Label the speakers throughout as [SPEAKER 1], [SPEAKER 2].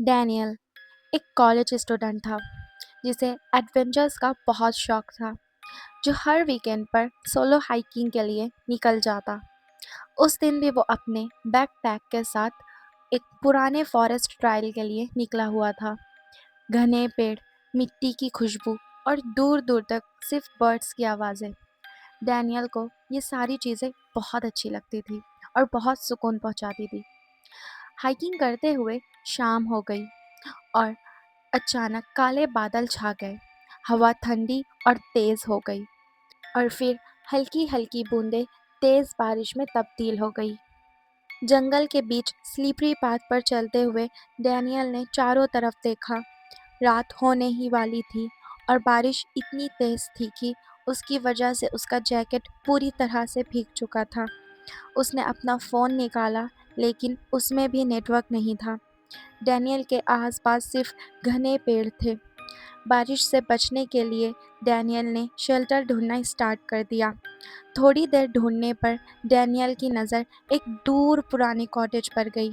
[SPEAKER 1] Daniel ایک college student تھا جسے ایڈونچرز کا بہت شوق تھا، جو ہر ویکینڈ پر سولو ہائیکنگ کے لیے نکل جاتا۔ اس دن بھی وہ اپنے بیک پیک کے ساتھ ایک پرانے فارسٹ ٹرائل کے لیے نکلا ہوا تھا۔ گھنے پیڑ، مٹی کی خوشبو اور دور دور تک صرف برڈز کی آوازیں۔ ڈینیل کو یہ ساری چیزیں بہت اچھی لگتی تھی اور بہت سکون پہنچاتی تھی۔ ہائیکنگ کرتے ہوئے شام ہو گئی اور اچانک کالے بادل چھا گئے، ہوا ٹھنڈی اور تیز ہو گئی اور پھر ہلکی ہلکی بوندیں تیز بارش میں تبدیل ہو گئی۔ جنگل کے بیچ سلیپری پاتھ پر چلتے ہوئے ڈینیل نے چاروں طرف دیکھا۔ رات ہونے ہی والی تھی اور بارش اتنی تیز تھی کہ اس کی وجہ سے اس کا جیکٹ پوری طرح سے بھیگ چکا تھا۔ اس نے اپنا فون نکالا لیکن اس میں بھی نیٹ ورک نہیں تھا۔ ڈینیل کے آس پاس صرف گھنے پیڑ تھے۔ بارش سے بچنے کے لیے ڈینیل نے شیلٹر ڈھونڈنا اسٹارٹ کر دیا۔ تھوڑی دیر ڈھونڈنے پر ڈینیل کی نظر ایک دور پرانی کاٹیج پر گئی۔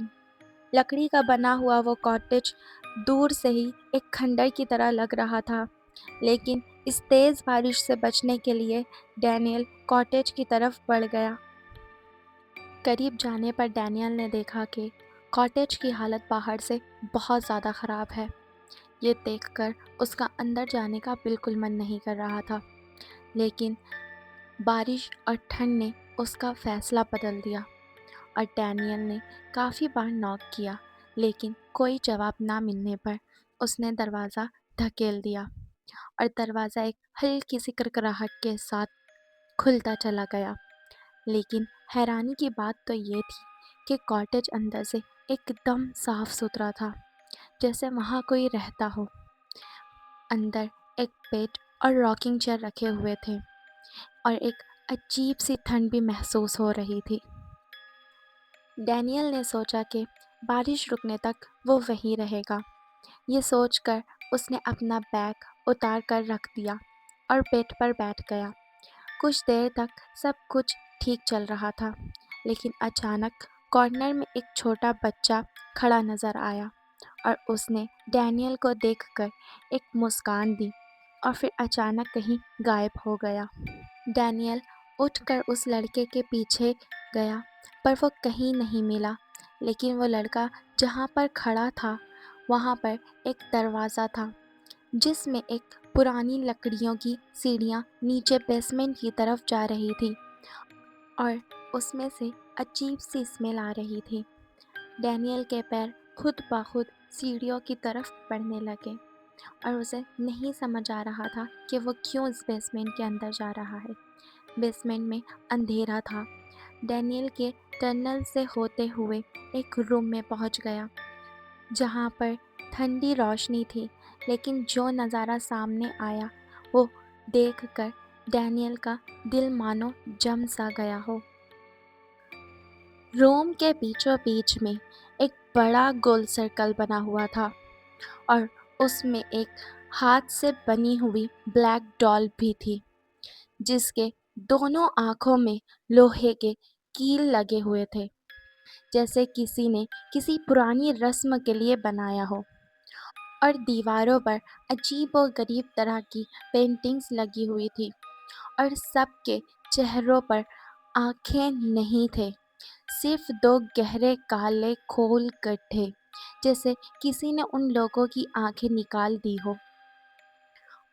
[SPEAKER 1] لکڑی کا بنا ہوا وہ کاٹیج دور سے ہی ایک کھنڈر کی طرح لگ رہا تھا، لیکن اس تیز بارش سے بچنے کے لیے ڈینیل کاٹیج کی طرف بڑھ گیا۔ قریب جانے پر ڈینیل نے دیکھا کہ کاٹیج کی حالت باہر سے بہت زیادہ خراب ہے۔ یہ دیکھ کر اس کا اندر جانے کا بالکل من نہیں کر رہا تھا، لیکن بارش اور ٹھنڈ نے اس کا فیصلہ بدل دیا اور ڈینیل نے کافی بار ناک کیا، لیکن کوئی جواب نہ ملنے پر اس نے دروازہ دھکیل دیا اور دروازہ ایک ہلکی سی کرکراہٹ کے ساتھ کھلتا چلا گیا۔ لیکن حیرانی کی بات تو یہ تھی کہ کاٹیج اندر سے ایک دم صاف ستھرا تھا، جیسے وہاں کوئی رہتا ہو۔ اندر ایک بیڈ اور راکنگ چیئر رکھے ہوئے تھے اور ایک عجیب سی ٹھنڈ بھی محسوس ہو رہی تھی۔ ڈینیل نے سوچا کہ بارش رکنے تک وہ وہیں رہے گا۔ یہ سوچ کر اس نے اپنا بیگ اتار کر رکھ دیا اور بیڈ پر بیٹھ گیا۔ کچھ دیر تک سب کچھ ٹھیک چل رہا تھا، لیکن اچانک کارنر میں ایک چھوٹا بچہ کھڑا نظر آیا اور اس نے ڈینیل کو دیکھ کر ایک مسکان دی اور پھر اچانک کہیں غائب ہو گیا۔ ڈینیل اٹھ کر اس لڑکے کے پیچھے گیا پر وہ کہیں نہیں ملا، لیکن وہ لڑکا جہاں پر کھڑا تھا وہاں پر ایک دروازہ تھا جس میں ایک پرانی لکڑیوں کی سیڑھیاں نیچے بیسمنٹ کی طرف جا رہی تھی اور اس میں سے عجیب سی اسمیل آ رہی تھی۔ ڈینیل کے پیر خود بخود سیڑھیوں کی طرف بڑھنے لگے اور اسے نہیں سمجھ آ رہا تھا کہ وہ کیوں اس بیسمنٹ کے اندر جا رہا ہے۔ بیسمنٹ میں اندھیرا تھا۔ ڈینیل کے ٹنل سے ہوتے ہوئے ایک روم میں پہنچ گیا جہاں پر ٹھنڈی روشنی تھی، لیکن جو نظارہ سامنے آیا وہ دیکھ کر ڈینیل کا دل مانو جم سا گیا ہو۔ روم کے بیچوں بیچ میں ایک بڑا گول سرکل بنا ہوا تھا اور اس میں ایک ہاتھ سے بنی ہوئی بلیک ڈال بھی تھی، جس کے دونوں آنکھوں میں لوہے کے کیل لگے ہوئے تھے، جیسے کسی نے کسی پرانی رسم کے لیے بنایا ہو۔ اور دیواروں پر عجیب و غریب طرح کی پینٹنگز لگی ہوئی تھی اور سب کے چہروں پر آنکھیں نہیں تھے، صرف دو گہرے کالے کھول گڈھے، جیسے کسی نے ان لوگوں کی آنکھیں نکال دی ہو۔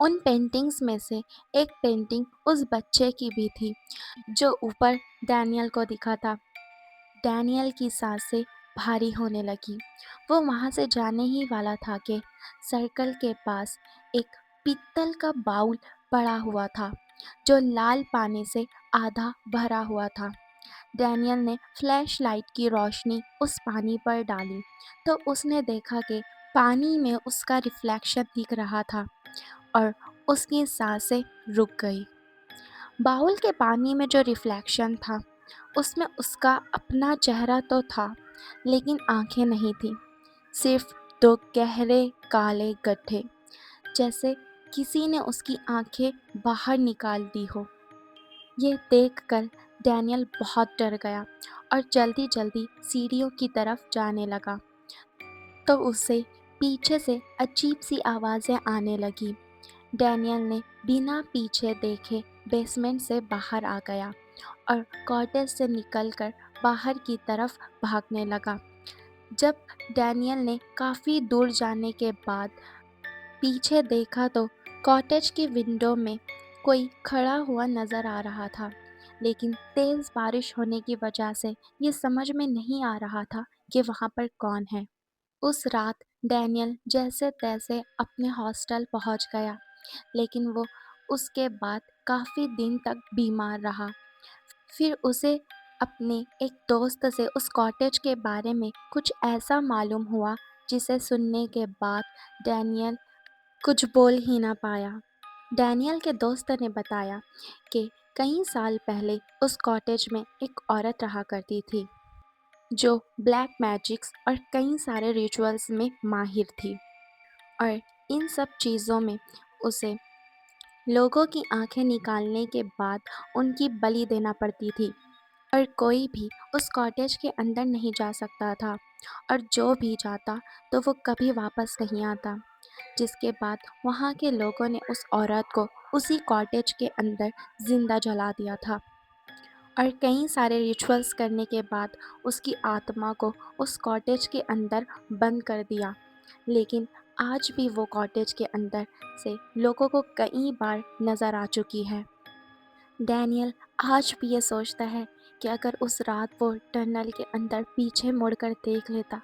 [SPEAKER 1] ان پینٹنگز میں سے ایک پینٹنگ اس بچے کی بھی تھی جو اوپر ڈینیل کو دکھا تھا۔ ڈینیل کی سانسیں بھاری ہونے لگی۔ وہ وہاں سے جانے ہی والا تھا کہ سرکل کے پاس ایک پیتل کا باؤل پڑا ہوا تھا جو لال پانی سے آدھا بھرا ہوا تھا۔ ڈینیل نے فلیش لائٹ کی روشنی اس پانی پر ڈالی تو اس نے دیکھا کہ پانی میں اس کا ریفلیکشن دکھ رہا تھا اور اس کی سانسیں رک گئی۔ باؤل کے پانی میں جو ریفلیکشن تھا اس میں اس کا اپنا چہرہ تو تھا، لیکن آنکھیں نہیں تھیں، صرف دو گہرے کالے گڈھے، جیسے کسی نے اس کی آنکھیں باہر نکال دی ہو۔ یہ دیکھ کر ڈینیل بہت ڈر گیا اور جلدی جلدی سیڑھیوں کی طرف جانے لگا تو اسے پیچھے سے عجیب سی آوازیں آنے لگی۔ ڈینیل نے بنا پیچھے دیکھے بیسمنٹ سے باہر آ گیا اور کاٹیج سے نکل کر باہر کی طرف بھاگنے لگا۔ جب ڈینیل نے کافی دور جانے کے بعد پیچھے دیکھا تو کاٹیج کی ونڈو میں کوئی کھڑا ہوا نظر آ رہا تھا، لیکن تیز بارش ہونے کی وجہ سے یہ سمجھ میں نہیں آ رہا تھا کہ وہاں پر کون ہے۔ اس رات ڈینیل جیسے تیسے اپنے ہاسٹل پہنچ گیا، لیکن وہ اس کے بعد کافی دن تک بیمار رہا۔ پھر اسے اپنے ایک دوست سے اس کاٹیج کے بارے میں کچھ ایسا معلوم ہوا جسے سننے کے بعد ڈینیل کچھ بول ہی نہ پایا۔ ڈینیل کے دوست نے بتایا کہ کئی سال پہلے اس کاٹیج میں ایک عورت رہا کرتی تھی جو بلیک میجکس اور کئی سارے ریچولز میں ماہر تھی، اور ان سب چیزوں میں اسے لوگوں کی آنکھیں نکالنے کے بعد ان کی بلی دینا پڑتی تھی، اور کوئی بھی اس کاٹیج کے اندر نہیں جا سکتا تھا، اور جو بھی جاتا تو وہ کبھی واپس نہیں آتا۔ جس کے بعد وہاں کے لوگوں نے اس عورت کو اسی کاٹیج کے اندر زندہ جلا دیا تھا، اور کئی سارے ریچولز کرنے کے بعد اس کی آتما کو اس کاٹیج کے اندر بند کر دیا۔ لیکن آج بھی وہ کاٹیج کے اندر سے لوگوں کو کئی بار نظر آ چکی ہے۔ ڈینیل آج بھی یہ سوچتا ہے کہ اگر اس رات وہ ٹنل کے اندر پیچھے مڑ کر دیکھ لیتا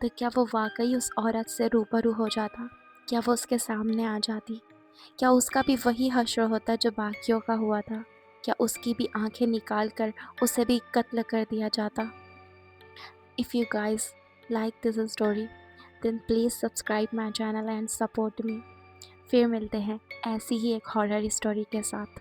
[SPEAKER 1] تو کیا وہ واقعی اس عورت سے روبرو ہو جاتا؟ کیا وہ اس کے سامنے آ جاتی؟ کیا اس کا بھی وہی حشر ہوتا جو باقیوں کا ہوا تھا؟ کیا اس کی بھی آنکھیں نکال کر اسے بھی قتل کر دیا جاتا؟ If you guys like this story, then please subscribe my channel and support me. پھر ملتے ہیں ایسی ہی ایک ہارر اسٹوری کے ساتھ۔